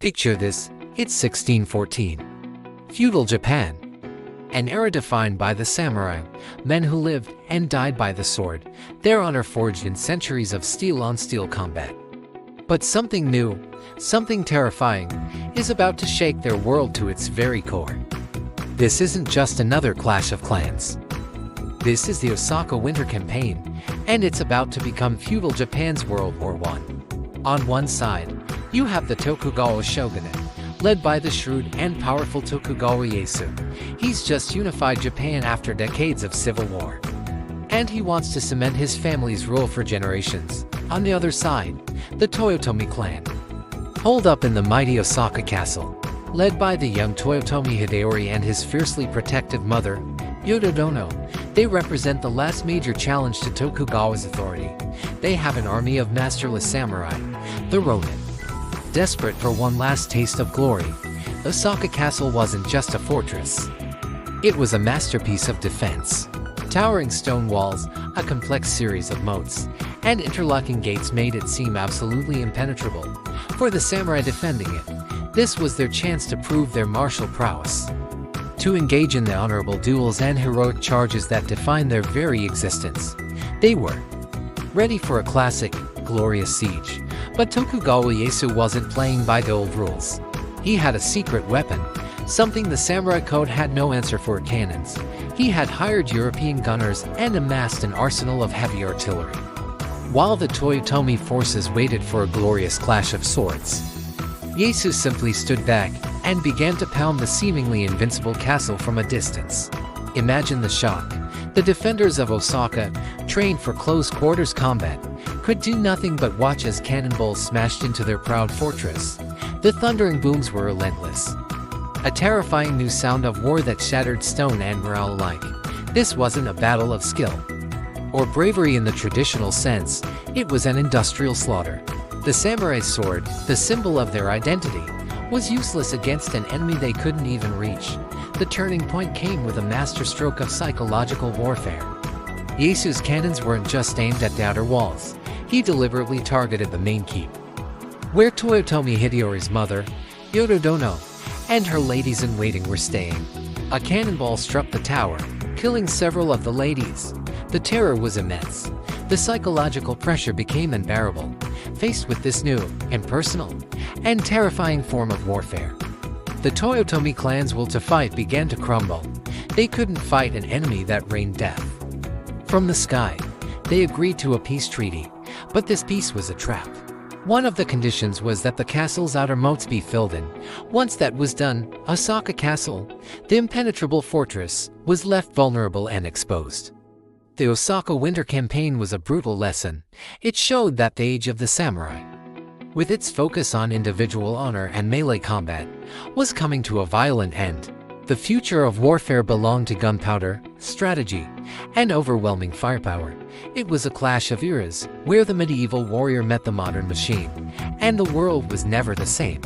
Picture this, it's 1614. Feudal Japan. An era defined by the samurai, men who lived and died by the sword, their honor forged in centuries of steel-on-steel combat. But something new, something terrifying, is about to shake their world to its very core. This isn't just another clash of clans. This is the Osaka Winter Campaign, and it's about to become feudal Japan's World War I. On one side, you have the Tokugawa shogunate, led by the shrewd and powerful Tokugawa Ieyasu. He's just unified Japan after decades of civil war, and he wants to cement his family's rule for generations. On the other side, the Toyotomi clan, holed up in the mighty Osaka castle, led by the young Toyotomi Hideyori and his fiercely protective mother, Yododono. They represent the last major challenge to Tokugawa's authority. They have an army of masterless samurai, the Ronin. Desperate for one last taste of glory, Osaka Castle wasn't just a fortress. It was a masterpiece of defense. Towering stone walls, a complex series of moats, and interlocking gates made it seem absolutely impenetrable. For the samurai defending it, this was their chance to prove their martial prowess, to engage in the honorable duels and heroic charges that define their very existence. They were ready for a classic, glorious siege. But Tokugawa Ieyasu wasn't playing by the old rules. He had a secret weapon, something the samurai code had no answer for: cannons. He had hired European gunners and amassed an arsenal of heavy artillery. While the Toyotomi forces waited for a glorious clash of swords, Ieyasu simply stood back and began to pound the seemingly invincible castle from a distance. Imagine the shock. The defenders of Osaka, trained for close-quarters combat, could do nothing but watch as cannonballs smashed into their proud fortress. The thundering booms were relentless, a terrifying new sound of war that shattered stone and morale alike. This wasn't a battle of skill or bravery in the traditional sense, it was an industrial slaughter. The samurai's sword, the symbol of their identity, was useless against an enemy they couldn't even reach. The turning point came with a masterstroke of psychological warfare. Ieyasu's cannons weren't just aimed at the outer walls. He deliberately targeted the main keep, where Toyotomi Hideyori's mother, Yododono, and her ladies-in-waiting were staying. A cannonball struck the tower, killing several of the ladies. The terror was immense. The psychological pressure became unbearable, faced with this new, impersonal, and terrifying form of warfare. The Toyotomi clan's will to fight began to crumble. They couldn't fight an enemy that rained death from the sky. They agreed to a peace treaty, but this peace was a trap. One of the conditions was that the castle's outer moats be filled in. Once that was done, Osaka Castle, the impenetrable fortress, was left vulnerable and exposed. The Osaka Winter Campaign was a brutal lesson. It showed that the age of the samurai, with its focus on individual honor and melee combat, was coming to a violent end. The future of warfare belonged to gunpowder, strategy, and overwhelming firepower. It was a clash of eras, where the medieval warrior met the modern machine, and the world was never the same.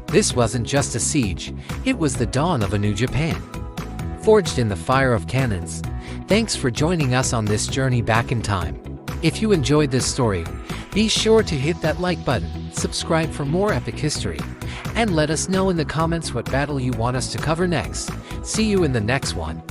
This wasn't just a siege, it was the dawn of a new Japan, forged in the fire of cannons. Thanks for joining us on this journey back in time. If you enjoyed this story, be sure to hit that like button, subscribe for more epic history, and let us know in the comments what battle you want us to cover next. See you in the next one.